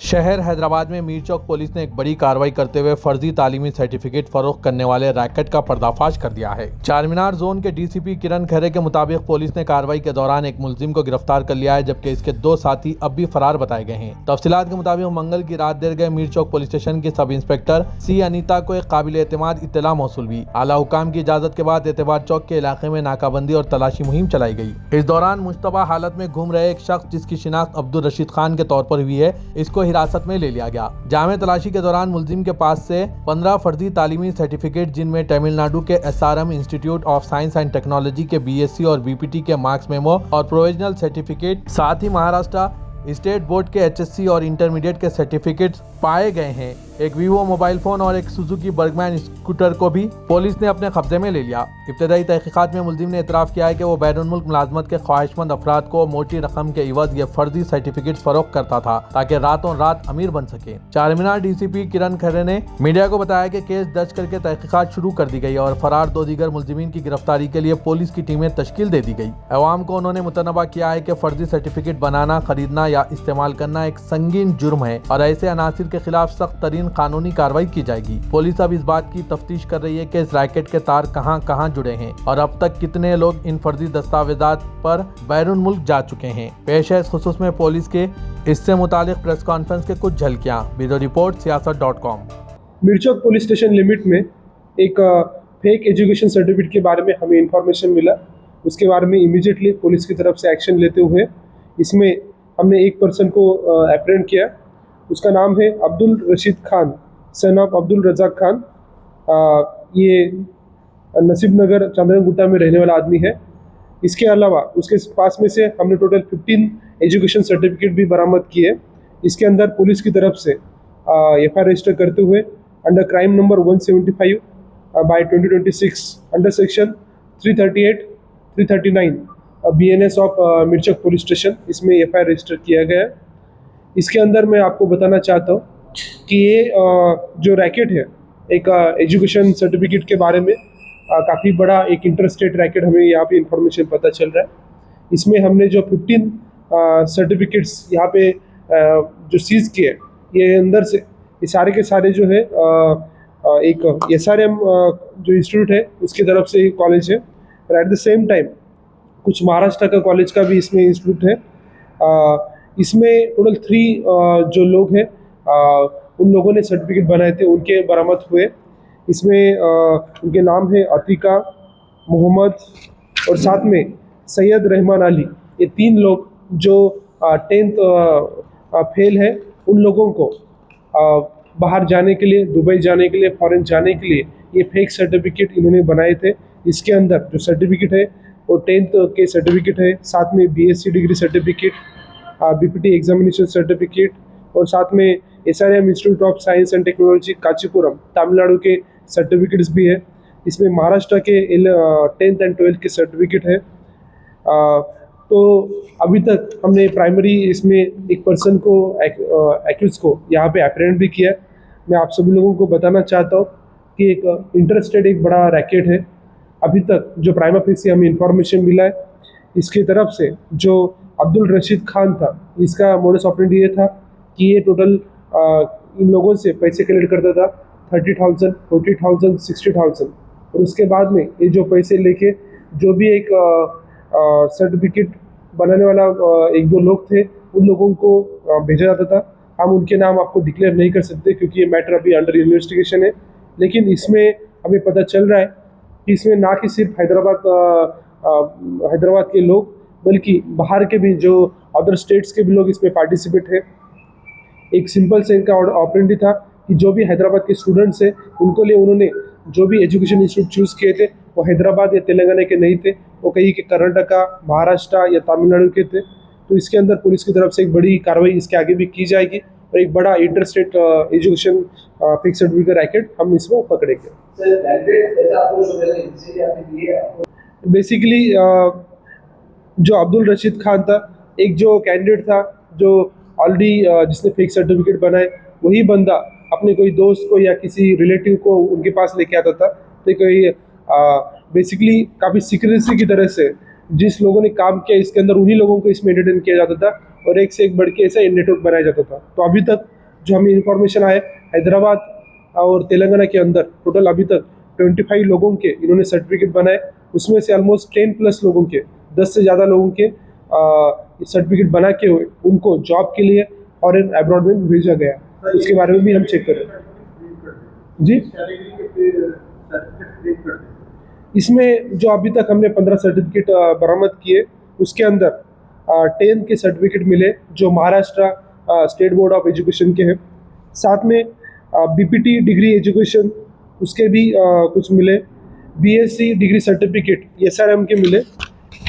शहर हैदराबाद में मीरचौक पुलिस ने एक बड़ी कार्रवाई करते हुए फर्जी तालीमी सर्टिफिकेट फरोख्त करने वाले रैकेट का पर्दाफाश कर दिया है। चारमीनार जोन के डीसीपी किरण खैरे के मुताबिक पुलिस ने कार्रवाई के दौरान एक मुलजिम को गिरफ्तार कर लिया है, जबकि इसके 2 साथी अब भी फरार बताए गए हैं। तफसीलात के मुताबिक मंगल की रात देर गए मीरचौक पुलिस स्टेशन की सब इंस्पेक्टर सी अनीता को एक काबिल एतमाद इत्तला मौसूल हुई। आला हुकाम की इजाजत के बाद एतबार चौक के इलाके में नाकाबंदी और तलाशी मुहिम चलाई गई। इस दौरान मुश्तबा हालत में घूम रहे एक शख्स, जिसकी शिनाख्त अब्दुल रशीद खान के तौर पर हुई है, इसको हिरासत में ले लिया गया। जामे तलाशी के दौरान मुलजिम के पास से 15 फर्जी तालीमी सर्टिफिकेट, जिनमें तमिलनाडु के SRM institute of science and technology के BSc और BPT के मार्क्स मेमो और प्रोविजनल सर्टिफिकेट, साथ ही महाराष्ट्र स्टेट बोर्ड के HSC और इंटरमीडिएट के सर्टिफिकेट्स पाए गए हैं। एक वीवो मोबाइल फोन और एक सुजुकी बर्गमैन स्कूटर को भी पुलिस ने अपने कब्जे में ले लिया। इब्तदाई तहकीकात में मुलजिम ने इतराफ़ किया है कि वो बैरून मुल्क मुलाजमत के ख्वाहिशमंद अफराद को मोटी रकम के इवज ये फर्जी सर्टिफिकेट फरोख्त करता था, ताकि रातों रात अमीर बन सके। चारमीनार DCP किरण खैरे ने मीडिया को बताया कि केस दर्ज करके तहकीकात शुरू कर दी गई और फरार 2 दीगर मुलजिमीन की गिरफ्तारी के लिए पुलिस की टीमें तश्कील दे दी गई। अवाम को उन्होंने मुतनबा किया है कि फर्जी सर्टिफिकेट बनाना, खरीदना या इस्तेमाल करना एक संगीन जुर्म है और ऐसे अनासिर के खिलाफ सख्त तरीन कानूनी कार्रवाई की जाएगी। पुलिस अब इस बात की तफ्तीश कर रही है कि इस रैकेट के तार कहां कहां जुड़े हैं और अब तक कितने लोग इन फर्जी दस्तावेजात पर बैरून मुल्क जा चुके हैं। पेश है इस खुसूस में पुलिस के इससे मुतालिक प्रेस कॉन्फ्रेंस के कुछ झलकियां। Bureau report siyaasat.com। Mirchowk police station limit में एक फेक एजुकेशन सर्टिफिकेट के बारे में हमें इंफॉर्मेशन मिला। उसके बारे में इमीडिएटली पुलिस की तरफ से एक्शन लेते हुए इसमें हमने एक पर्सन को एप्रेंड किया। उसका नाम है अब्दुल रशीद खान, सन ऑफ अब्दुल रज़ाक खान। ये नसीब नगर चंद्रगुट्टा में रहने वाला आदमी है। इसके अलावा उसके पास में से हमने टोटल 15 एजुकेशन सर्टिफिकेट भी बरामद किए। इसके अंदर पुलिस की तरफ से FIR रजिस्टर करते हुए under crime number 175 by 2026 under section 338 339 BNS of Mirchowk police station, इसमें FIR रजिस्टर किया गया है। इसके अंदर मैं आपको बताना चाहता हूँ कि ये जो रैकेट है, एक एजुकेशन सर्टिफिकेट के बारे में काफ़ी बड़ा एक इंटरस्टेट रैकेट हमें यहाँ पे इंफॉर्मेशन पता चल रहा है। इसमें हमने जो 15 सर्टिफिकेट्स यहाँ पे जो सीज किए, ये अंदर से ये सारे के सारे जो है एक SRM जो इंस्टीट्यूट है उसकी तरफ से कॉलेज है। और एट द सेम टाइम कुछ महाराष्ट्र का कॉलेज का भी इसमें इंस्टीट्यूट है। इसमें टोटल 3 जो लोग हैं उन लोगों ने सर्टिफिकेट बनाए थे, उनके बरामद हुए। इसमें उनके नाम है अतीका, मोहम्मद और साथ में सैयद रहमान अली। ये 3 लोग जो 10th फेल है, उन लोगों को बाहर जाने के लिए, दुबई जाने के लिए, फॉरेन जाने के लिए ये फेक सर्टिफिकेट इन्होंने बनाए थे। इसके अंदर जो सर्टिफिकेट है वो 10th के सर्टिफिकेट है, साथ में BSc degree certificate, BPT examination certificate और साथ में SRM institute of science and technology Kanchipuram Tamil Nadu के सर्टिफिकेट्स भी है। इसमें महाराष्ट्र के 10th एंड 12th के सर्टिफिकेट है। तो अभी तक हमने प्राइमरी इसमें एक पर्सन को एक्यूज को यहाँ पे एप्रेंड भी किया। मैं आप सभी लोगों को बताना चाहता हूँ कि एक इंटरेस्टेड एक बड़ा रैकेट है। अभी तक जो प्राइमा फेसी हमें इंफॉर्मेशन मिला है, इसकी तरफ से जो अब्दुल रशीद खान था, इसका मोडस ऑपरेंडी ये था कि ये टोटल इन लोगों से पैसे कलेक्ट करता था 30,000, 40,000, 60,000 और उसके बाद में ये जो पैसे लेके जो भी एक सर्टिफिकेट बनाने वाला 1-2 लोग थे, उन लोगों को भेजा जाता था। हम उनके नाम आपको डिक्लेयर नहीं कर सकते क्योंकि ये मैटर अभी अंडर इन्वेस्टिगेशन है, लेकिन इसमें हमें पता चल रहा है कि इसमें ना कि सिर्फ हैदराबाद के लोग बल्कि बाहर के भी जो अदर स्टेट्स के भी लोग इसमें पार्टिसिपेट है। एक सिंपल से इनका ऑपरेंडी था कि जो भी हैदराबाद के स्टूडेंट्स हैं उनको लिए उन्होंने जो भी एजुकेशन इंस्टीट्यूट चूज़ किए थे वो हैदराबाद या तेलंगाना के नहीं थे, वो कहीं के कर्नाटका, महाराष्ट्र या तमिलनाडु के थे। तो इसके अंदर पुलिस की तरफ से एक बड़ी कार्रवाई इसके आगे भी की जाएगी और एक बड़ा interstate education fix certificate racket हम इसमें पकड़ेंगे। बेसिकली जो अब्दुल रशीद खान था, एक जो कैंडिडेट था जो ऑलरेडी जिसने फेक सर्टिफिकेट बनाए, वही बंदा अपने कोई दोस्त को या किसी रिलेटिव को उनके पास लेके आता था। तो कोई बेसिकली काफ़ी सीक्रेसी की तरह से जिस लोगों ने काम किया इसके अंदर उन्हीं लोगों को इसमें एंटरटेन किया जाता था और एक से एक बढ़ के ऐसा नेटवर्क बनाया जाता था। तो अभी तक जो हमें इन्फॉर्मेशन आया, हैदराबाद और तेलंगाना के अंदर टोटल अभी तक 25 लोगों के इन्होंने सर्टिफिकेट बनाए। उसमें से ऑलमोस्ट 10+ लोगों के, 10 से ज़्यादा लोगों के सर्टिफिकेट बना के हुए उनको जॉब के लिए फॉरेन अब्रॉड में भेजा गया। उसके बारे में भी हम चेक करें जी। इसमें जो अभी तक हमने 15 सर्टिफिकेट बरामद किए, उसके अंदर 10 के सर्टिफिकेट मिले जो Maharashtra state board of education के हैं। साथ में बीपीटी डिग्री एजुकेशन उसके भी कुछ मिले। बीएससी डिग्री सर्टिफिकेट एसआरएम के मिले।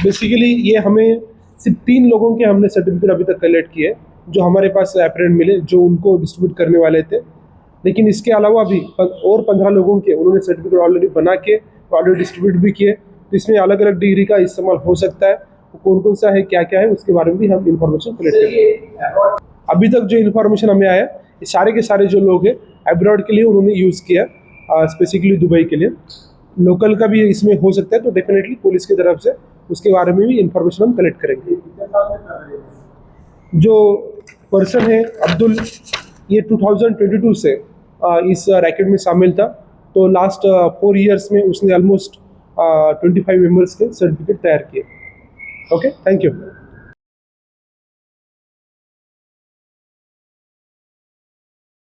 बेसिकली ये हमें सिर्फ 3 लोगों के हमने सर्टिफिकेट अभी तक कलेक्ट किए जो हमारे पास एप्रेंट मिले, जो उनको डिस्ट्रीब्यूट करने वाले थे। लेकिन इसके अलावा भी और 15 लोगों के उन्होंने सर्टिफिकेट ऑलरेडी बना के ऑलरेडी डिस्ट्रीब्यूट भी किए। तो इसमें अलग अलग डिग्री का इस्तेमाल हो सकता है, कौन कौन सा है, क्या क्या है, उसके बारे में भी हम इंफॉर्मेशन कलेक्ट करेंगे। अभी तक जो इन्फॉर्मेशन हमें आया, ये सारे के सारे जो लोग हैं अब्रॉड के लिए उन्होंने यूज़ किया, स्पेसिफिकली दुबई के लिए। लोकल का भी इसमें हो सकता है, तो डेफिनेटली पुलिस की तरफ से उसके बारे में भी इंफॉर्मेशन हम कलेक्ट करेंगे। जो पर्सन है अब्दुल, ये 2022 से इस रैकेट में शामिल था। तो लास्ट 4 ईयर्स में उसने ऑलमोस्ट 25 मेंबर्स के सर्टिफिकेट तैयार किए। Okay, thank you.